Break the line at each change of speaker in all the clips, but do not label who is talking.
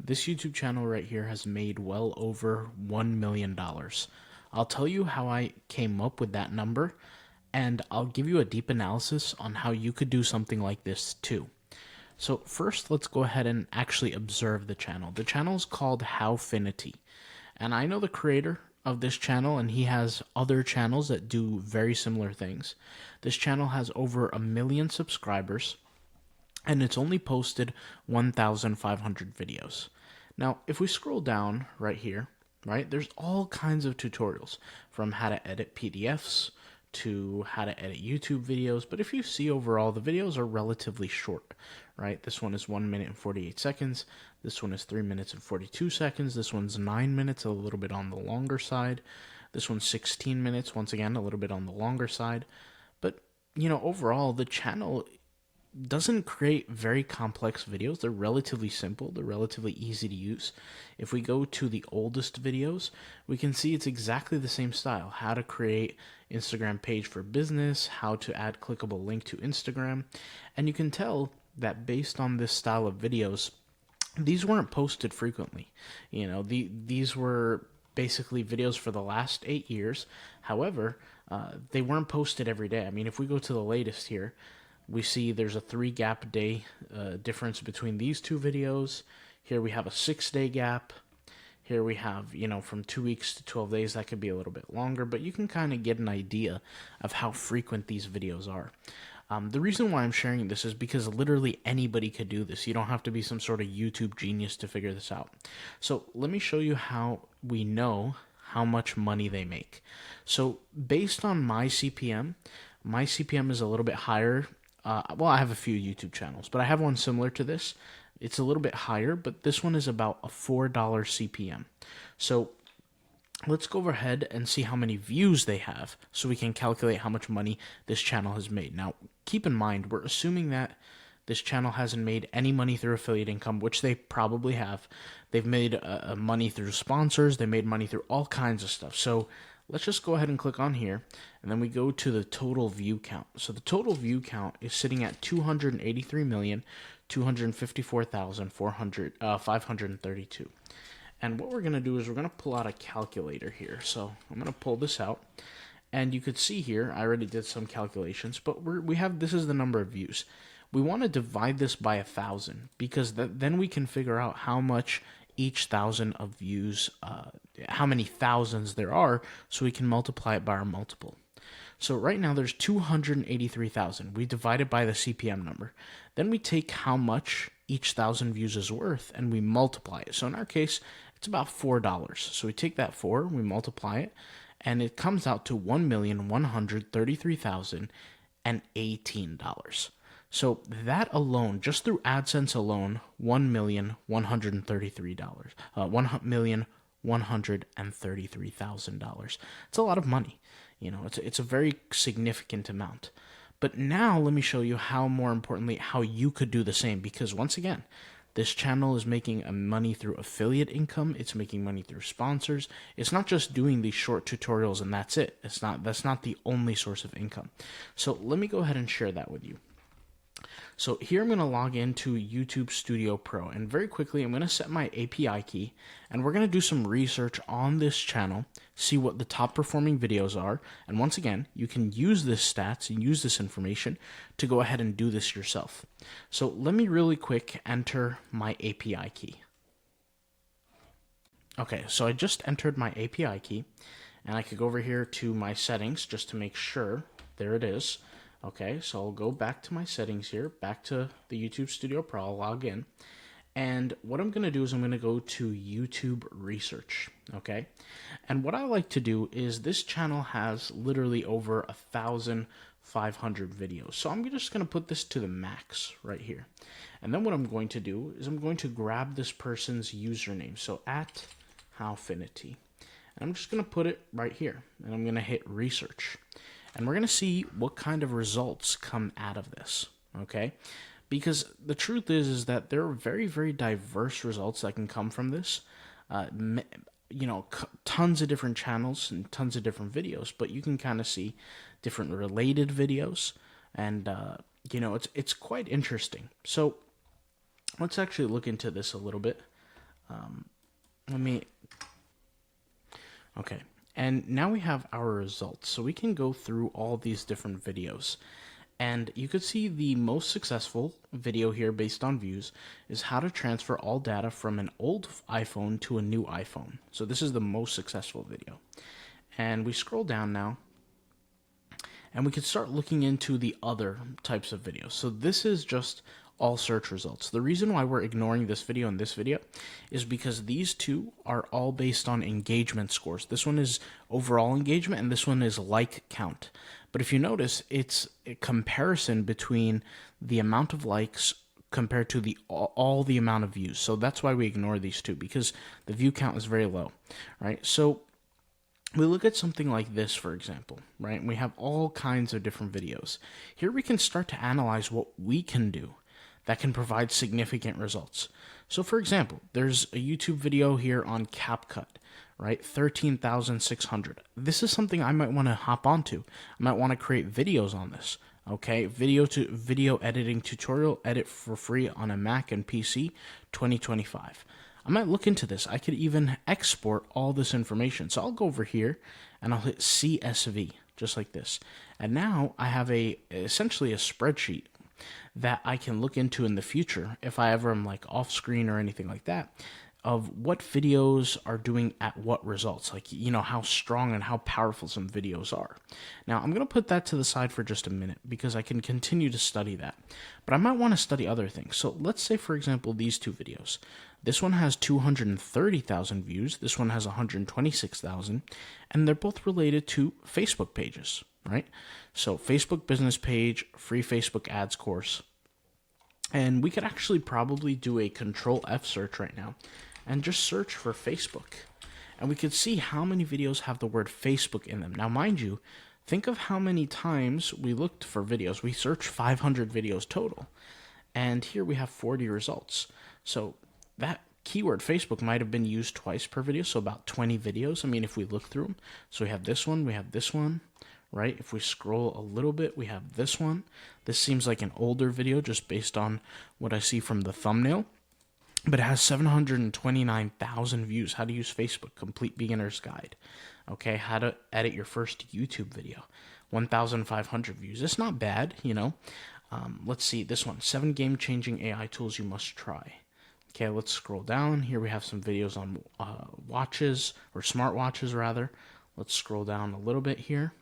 This YouTube channel right here has made well over $1 million. I'll tell you how I came up with that number, and I'll give you a deep analysis on how you could do something like this too. So first, let's go ahead and actually observe the channel. The channel is called Howinity, and I know the creator of this channel, and he has other channels that do very similar things. This channel has over 1 million subscribers, and it's only posted 1,500 videos. Now, if we scroll down right here, right, there's all kinds of tutorials from how to edit PDFs to how to edit YouTube videos. But if you see overall, the videos are relatively short, right? This one is 1 minute and 48 seconds. This one is 3 minutes and 42 seconds. This one's 9 minutes, a little bit on the longer side. This one's 16 minutes, once again, a little bit on the longer side. But, overall, the channel doesn't create very complex videos. They're relatively simple. They're relatively easy to use. If we go to the oldest videos, we can see it's exactly the same style. How to create Instagram page for business, how to add clickable link to Instagram. And you can tell that based on this style of videos, these weren't posted frequently. These were basically videos for the last 8 years. However, they weren't posted every day. I mean, if we go to the latest here, we see there's a 3 gap day difference between these two videos. Here we have a 6-day gap. Here we have, from 2 weeks to 12 days. That could be a little bit longer, but you can kind of get an idea of how frequent these videos are. The reason why I'm sharing this is because literally anybody could do this. You don't have to be some sort of YouTube genius to figure this out. So let me show you how we know how much money they make. So based on my CPM is a little bit higher. I have a few YouTube channels, but I have one similar to this. It's a little bit higher, but this one is about a $4 CPM. So let's go ahead and see how many views they have so we can calculate how much money this channel has made. Now, keep in mind, we're assuming that this channel hasn't made any money through affiliate income, which they probably have. They've made money through sponsors. They made money through all kinds of stuff. So let's just go ahead and click on here, and then we go to the total view count. So the total view count is sitting at 283,254,532. And what we're going to do is we're going to pull out a calculator here. So I'm going to pull this out, and you could see here, I already did some calculations, but this is the number of views. We want to divide this by 1,000 because then we can figure out how much each 1,000 of views, how many thousands there are, so we can multiply it by our multiple. So right now there's 283,000. We divide it by the CPM number. Then we take how much each 1,000 views is worth and we multiply it. So in our case, it's about $4. So we take that 4, we multiply it, and it comes out to $1,133,018. So that alone, just through AdSense alone, $1,133,000, $1,133,000. It's a lot of money. It's a very significant amount. But now let me show you more importantly, how you could do the same. Because once again, this channel is making money through affiliate income. It's making money through sponsors. It's not just doing these short tutorials and that's it. That's not the only source of income. So let me go ahead and share that with you. So here I'm going to log into YouTube Studio Pro, and very quickly I'm going to set my API key, and we're going to do some research on this channel, see what the top performing videos are, and once again, you can use this stats and use this information to go ahead and do this yourself. So let me really quick enter my API key. Okay, so I just entered my API key, and I could go over here to my settings just to make sure. There it is. Okay, so I'll go back to my settings here, back to the YouTube Studio Pro, I'll log in. And what I'm going to do is I'm going to go to YouTube Research, okay? And what I like to do is this channel has literally over 1,500 videos. So I'm just going to put this to the max right here. And then what I'm going to do is I'm going to grab this person's username, so @Howinity. And I'm just going to put it right here, and I'm going to hit Research. And we're going to see what kind of results come out of this, okay? Because the truth is that there are very, very diverse results that can come from this. Tons of different channels and tons of different videos, but you can kind of see different related videos, and it's quite interesting. So let's actually look into this a little bit. Let me, okay. And now we have our results. So we can go through all these different videos. And you could see the most successful video here based on views is how to transfer all data from an old iPhone to a new iPhone. So this is the most successful video. And we scroll down now, and we could start looking into the other types of videos. So this is just all search results. The reason why we're ignoring this video and this video is because these two are all based on engagement scores. This one is overall engagement and this one is like count. But if you notice, it's a comparison between the amount of likes compared to the all the amount of views. So that's why we ignore these two, because the view count is very low, right? So we look at something like this, for example, right? We have all kinds of different videos. Here we can start to analyze what we can do that can provide significant results. So for example, there's a YouTube video here on CapCut, right? 13,600. This is something I might want to hop onto. I might want to create videos on this. Okay, video editing tutorial, edit for free on a Mac and PC, 2025. I might look into this. I could even export all this information. So I'll go over here and I'll hit CSV, just like this. And now I have essentially a spreadsheet that I can look into in the future if I ever am like off screen or anything like that, of what videos are doing at what results, like, you know, how strong and how powerful some videos are. Now, I'm going to put that to the side for just a minute because I can continue to study that, but I might want to study other things. So let's say, for example, these two videos. This one has 230,000 views. This one has 126,000, and they're both related to Facebook pages, right? So Facebook business page, free Facebook ads course. And we could actually probably do a Control F search right now and just search for Facebook. And we could see how many videos have the word Facebook in them. Now, mind you, think of how many times we looked for videos. We searched 500 videos total. And here we have 40 results. So that keyword Facebook might have been used twice per video, so about 20 videos. I mean, if we look through them. So we have this one, right? If we scroll a little bit, we have this one. This seems like an older video just based on what I see from the thumbnail, but it has 729,000 views. How to use Facebook, complete beginner's guide. Okay, how to edit your first YouTube video, 1,500 views. It's not bad, you know. Let's see this one, 7 game-changing AI tools you must try. Okay, let's scroll down. Here we have some videos on watches, or smartwatches rather. Let's scroll down a little bit here.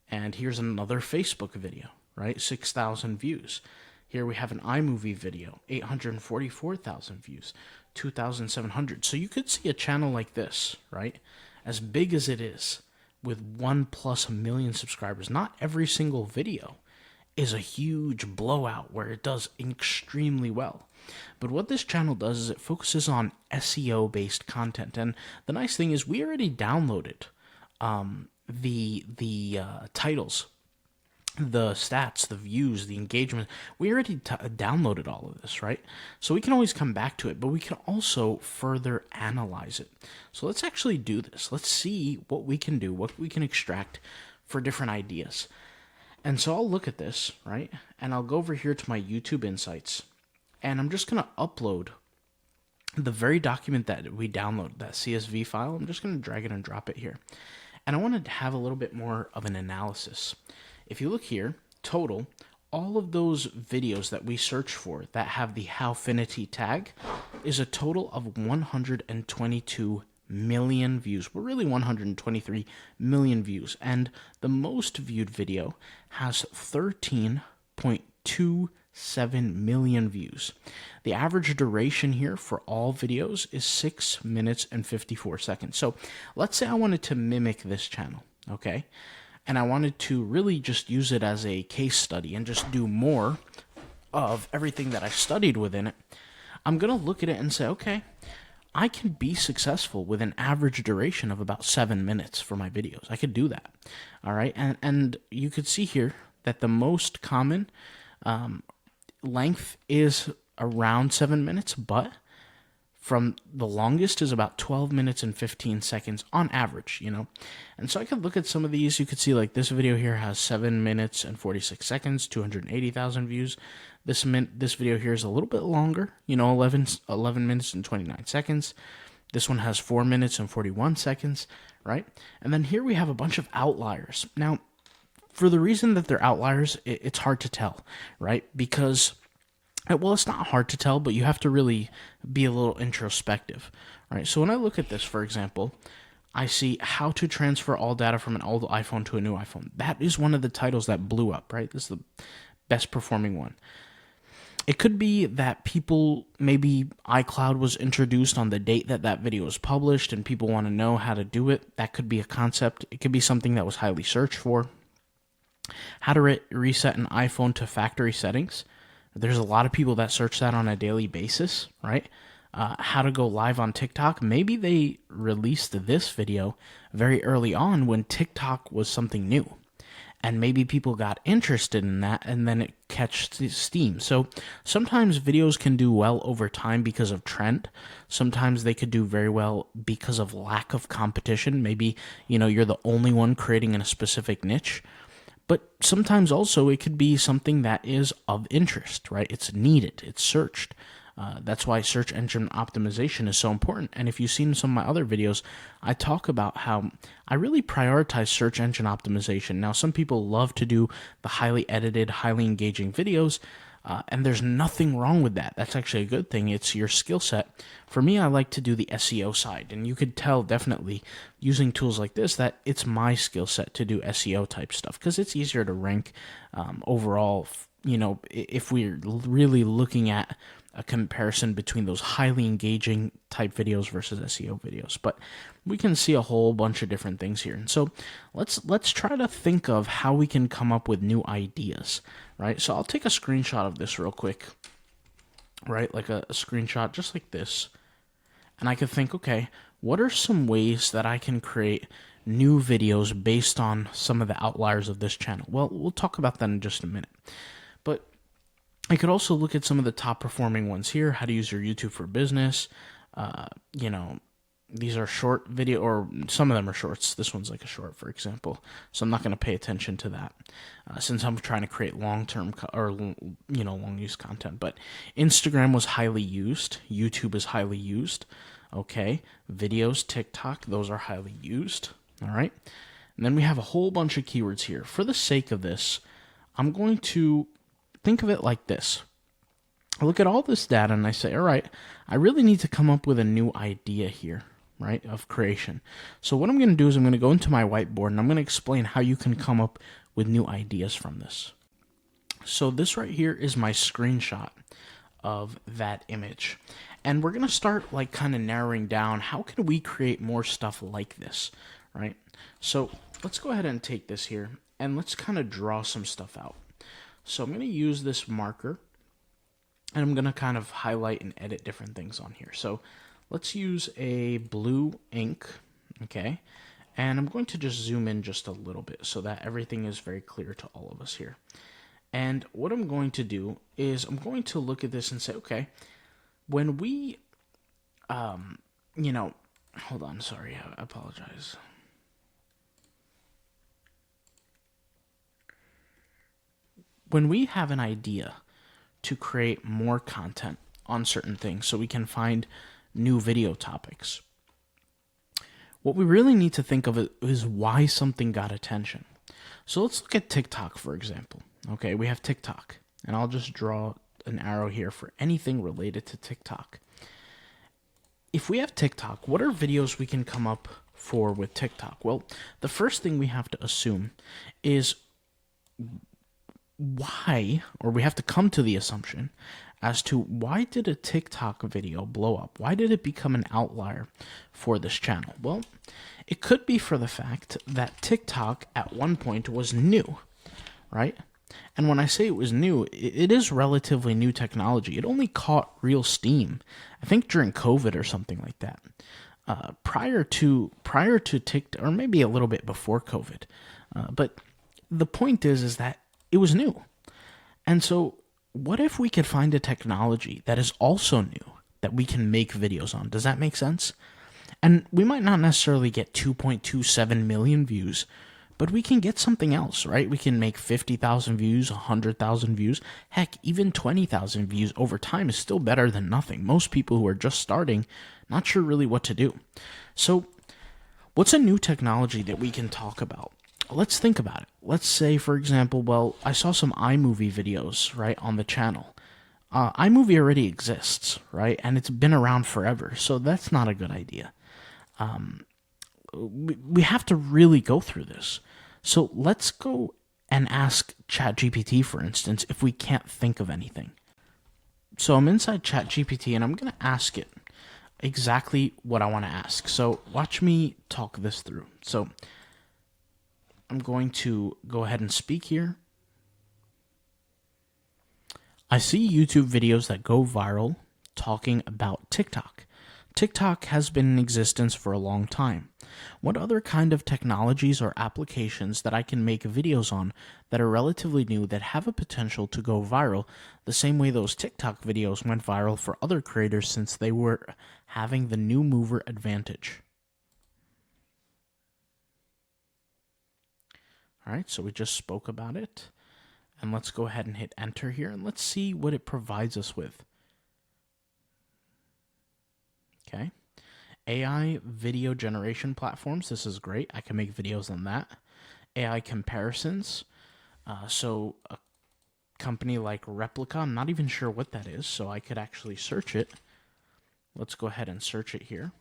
And here's another Facebook video, right? 6,000 views. Here we have an iMovie video, 844,000 views, 2,700. So you could see a channel like this, right? As big as it is, with 1+ million subscribers. Not every single video is a huge blowout where it does extremely well. But what this channel does is it focuses on SEO-based content. And the nice thing is we already downloaded the titles, the stats, the views, the engagement. We already downloaded all of this, right? So we can always come back to it, but we can also further analyze it. So let's actually do this. Let's see what we can do, what we can extract for different ideas. And so I'll look at this, right? And I'll go over here to my YouTube Insights, and I'm just going to upload the very document that we downloaded, that CSV file. I'm just going to drag it and drop it here. And I wanted to have a little bit more of an analysis. If you look here, total, all of those videos that we search for that have the Howinity tag is a total of 122 million views. We're really 123 million views. And the most viewed video has 13.27 million views. The average duration here for all videos is 6 minutes and 54 seconds. So let's say I wanted to mimic this channel, okay? And I wanted to really just use it as a case study and just do more of everything that I studied within it. I'm going to look at it and say, okay, I can be successful with an average duration of about 7 minutes for my videos. I could do that, all right? And you could see here that the most common length is around 7 minutes, but from the longest is about 12 minutes and 15 seconds on average, And so I could look at some of these. You could see like this video here has 7 minutes and 46 seconds, 280,000 views. This video here is a little bit longer, 11 minutes and 29 seconds. This one has 4 minutes and 41 seconds, right? And then here we have a bunch of outliers. Now, for the reason that they're outliers, it's hard to tell, right? Because, well, it's not hard to tell, but you have to really be a little introspective, right? So when I look at this, for example, I see how to transfer all data from an old iPhone to a new iPhone. That is one of the titles that blew up, right? This is the best performing one. It could be that maybe iCloud was introduced on the date that video was published and people want to know how to do it. That could be a concept. It could be something that was highly searched for. How to reset an iPhone to factory settings. There's a lot of people that search that on a daily basis, right? How to go live on TikTok. Maybe they released this video very early on when TikTok was something new. And maybe people got interested in that and then it catch steam. So sometimes videos can do well over time because of trend. Sometimes they could do very well because of lack of competition. Maybe, you're the only one creating in a specific niche. But sometimes also it could be something that is of interest, right? It's needed, it's searched. That's why search engine optimization is so important. And if you've seen some of my other videos, I talk about how I really prioritize search engine optimization. Now, some people love to do the highly edited, highly engaging videos, and there's nothing wrong with that. That's actually a good thing. It's your skill set. For me, I like to do the SEO side, and you could tell definitely using tools like this that it's my skill set to do SEO type stuff because it's easier to rank overall. If we're really looking at a comparison between those highly engaging type videos versus SEO videos. But we can see a whole bunch of different things here. And so let's try to think of how we can come up with new ideas, right? So I'll take a screenshot of this real quick, right? Like a screenshot just like this. And I could think, okay, what are some ways that I can create new videos based on some of the outliers of this channel? Well, we'll talk about that in just a minute. But I could also look at some of the top performing ones here, how to use your YouTube for business. These are short video, or some of them are shorts. This one's like a short, for example. So I'm not going to pay attention to that since I'm trying to create long-term long-use content. But Instagram was highly used. YouTube is highly used. Okay. Videos, TikTok, those are highly used. All right. And then we have a whole bunch of keywords here. For the sake of this, I'm going to think of it like this. I look at all this data and I say, all right, I really need to come up with a new idea here, right, of creation. So what I'm going to do is I'm going to go into my whiteboard and I'm going to explain how you can come up with new ideas from this. So this right here is my screenshot of that image. And we're going to start like kind of narrowing down how can we create more stuff like this, right? So let's go ahead and take this here and let's kind of draw some stuff out. So I'm going to use this marker and I'm going to kind of highlight and edit different things on here. So let's use a blue ink, okay? And I'm going to just zoom in just a little bit so that everything is very clear to all of us here. And what I'm going to do is I'm going to look at this and say, okay, when we, hold on, sorry, I apologize. When we have an idea to create more content on certain things so we can find new video topics, what we really need to think of is why something got attention. So let's look at TikTok, for example. Okay, we have TikTok, and I'll just draw an arrow here for anything related to TikTok. If we have TikTok, what are videos we can come up for with TikTok? Well, the first thing we have to assume is why, or we have to come to the assumption as to why did a TikTok video blow up? Why did it become an outlier for this channel? Well, it could be for the fact that TikTok at one point was new, right? And when I say it was new, it is relatively new technology. It only caught real steam, I think during COVID or something like that. Prior to TikTok, or maybe a little bit before COVID. But the point is that it was new. And so what if we could find a technology that is also new, that we can make videos on. Does that make sense? And we might not necessarily get 2.27 million views, but we can get something else, right? We can make 50,000 views, 100,000 views, heck, even 20,000 views over time is still better than nothing. Most people who are just starting, not sure really what to do. So, what's a new technology that we can talk about? Let's think about it. Let's say, for example, well, I saw some iMovie videos, right, on the channel. iMovie already exists, right? And it's been around forever, so that's not a good idea. We have to really go through this. So let's go and ask ChatGPT, for instance, if we can't think of anything. So I'm inside ChatGPT and I'm going to ask it exactly what I want to ask. So watch me talk this through. So I'm going to go ahead and speak here. I see YouTube videos that go viral talking about TikTok. TikTok has been in existence for a long time. What other kind of technologies or applications that I can make videos on that are relatively new that have a potential to go viral the same way those TikTok videos went viral for other creators since they were having the new mover advantage? All right, so we just spoke about it. And let's go ahead and hit enter here and let's see what it provides us with. Okay. AI video generation platforms. This is great. I can make videos on that. AI comparisons. So a company like Replica, I'm not even sure what that is, so I could actually search it. Let's go ahead and search it here.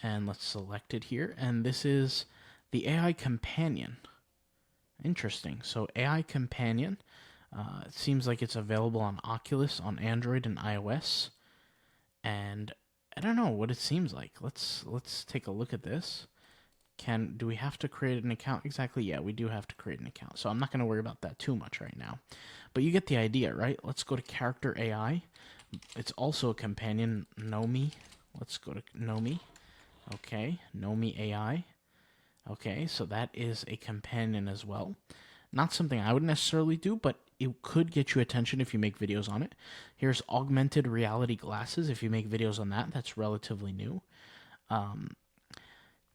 And let's select it here. And this is the AI companion. Interesting. So AI companion. It seems like it's available on Oculus, on Android, and iOS. And I don't know what it seems like. Let's take a look at this. Do we have to create an account? Exactly, yeah, we do have to create an account. So I'm not going to worry about that too much right now. But you get the idea, right? Let's go to character AI. It's also a companion, Nomi. Let's go to Nomi. Okay, Nomi AI. Okay, so that is a companion as well. Not something I would necessarily do, but it could get you attention if you make videos on it. Here's augmented reality glasses. If you make videos on that, that's relatively new.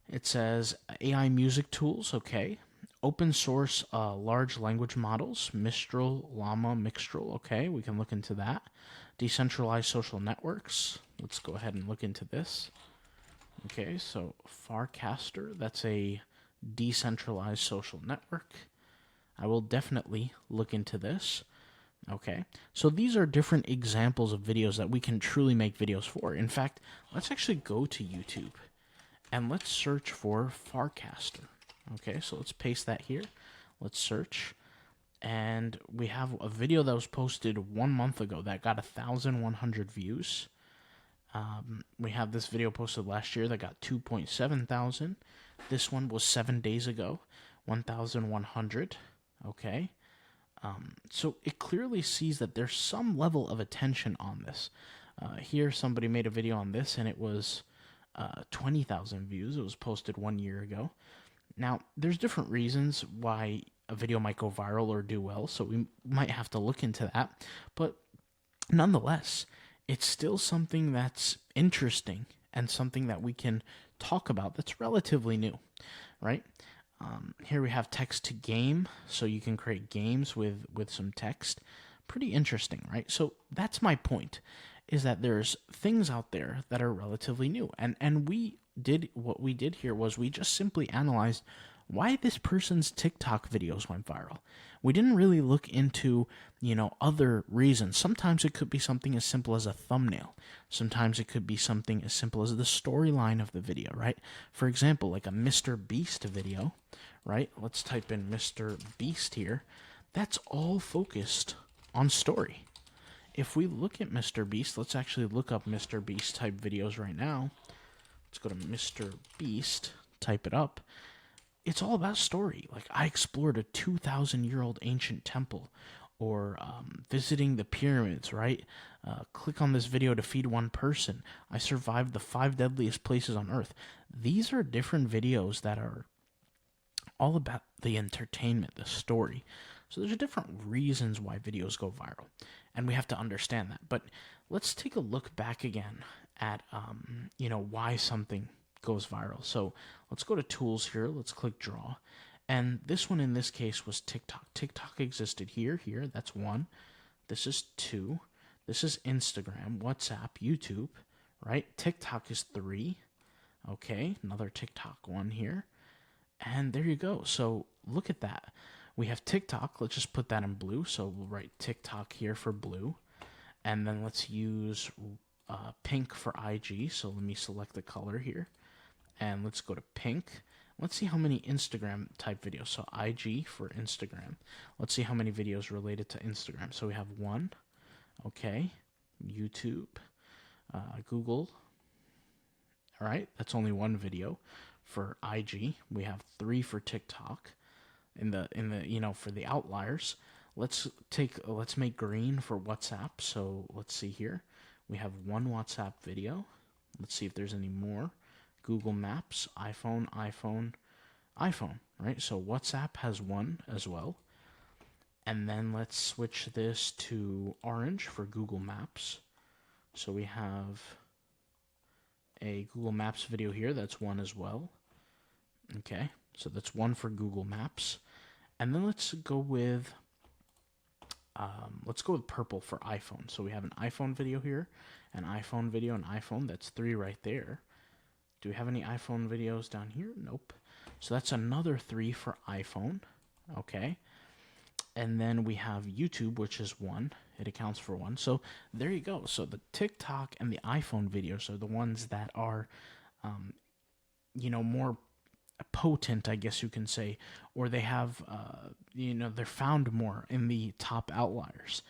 It says AI music tools. Okay. Open source large language models. Mistral, Llama, Mixtral. Okay, we can look into that. Decentralized social networks. Let's go ahead and look into this. Okay, so Farcaster, that's a decentralized social network. I will definitely look into this. Okay, so these are different examples of videos that we can truly make videos for. In fact, let's actually go to YouTube and let's search for Farcaster. Okay, so let's paste that here. Let's search. And we have a video that was posted 1 month ago that got 1,100 views. We have this video posted last year that got 2.7 thousand. This one was 7 days ago, 1,100. Okay. So it clearly sees that there's some level of attention on this. Here, somebody made a video on this, and it was 20,000 views. It was posted 1 year ago. Now, there's different reasons why a video might go viral or do well, so we might have to look into that. But nonetheless, it's still something that's interesting and something that we can talk about that's relatively new, right? Here we have text to game, so you can create games with some text. Pretty interesting, right? So that's my point, is that there's things out there that are relatively new. And what we did here was we just simply analyzed why this person's TikTok videos went viral. We didn't really look into, other reasons. Sometimes it could be something as simple as a thumbnail. Sometimes it could be something as simple as the storyline of the video, right? For example, like a Mr. Beast video, right? Let's type in Mr. Beast here. That's all focused on story. If we look at Mr. Beast, let's actually look up Mr. Beast type videos right now. Let's go to Mr. Beast, type it up. It's all about story. Like, I explored a 2,000-year-old ancient temple, or visiting the pyramids, right? Click on this video to feed one person. I survived the 5 deadliest places on Earth. These are different videos that are all about the entertainment, the story. So there's different reasons why videos go viral, and we have to understand that. But let's take a look back again at why something goes viral. So let's go to tools here. Let's click draw. And this one in this case was TikTok. TikTok existed here. That's one. This is two. This is Instagram, WhatsApp, YouTube, right? TikTok is three. Okay, another TikTok one here. And there you go. So look at that. We have TikTok. Let's just put that in blue. So we'll write TikTok here for blue. And then let's use pink for IG. So let me select the color here. And let's go to pink. Let's see how many Instagram type videos. So IG for Instagram. Let's see how many videos related to Instagram. So we have one. Okay. YouTube. Google. All right. That's only one video. For IG, we have three for TikTok. In the for the outliers, let's make green for WhatsApp. So let's see here. We have one WhatsApp video. Let's see if there's any more. Google Maps, iPhone, right? So WhatsApp has one as well. And then let's switch this to orange for Google Maps. So we have a Google Maps video here. That's one as well. Okay, so that's one for Google Maps. And then let's go with purple for iPhone. So we have an iPhone video here, an iPhone video, an iPhone. That's three right there. Do we have any iPhone videos down here? Nope. So that's another three for iPhone. Okay. And then we have YouTube, which is one. It accounts for one. So there you go. So the TikTok and the iPhone videos are the ones that are, more potent, I guess you can say, or they have, they're found more in the top outliers.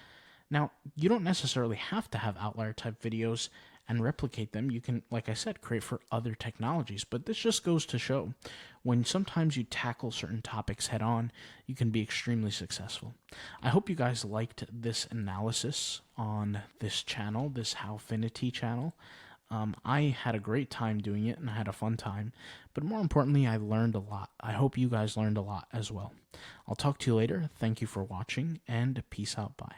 Now, you don't necessarily have to have outlier type videos and replicate them. You can, like I said, create for other technologies. But this just goes to show when sometimes you tackle certain topics head on, you can be extremely successful. I hope you guys liked this analysis on this channel, this Howinity channel. I had a great time doing it and I had a fun time, but more importantly, I learned a lot. I hope you guys learned a lot as well. I'll talk to you later. Thank you for watching and peace out. Bye.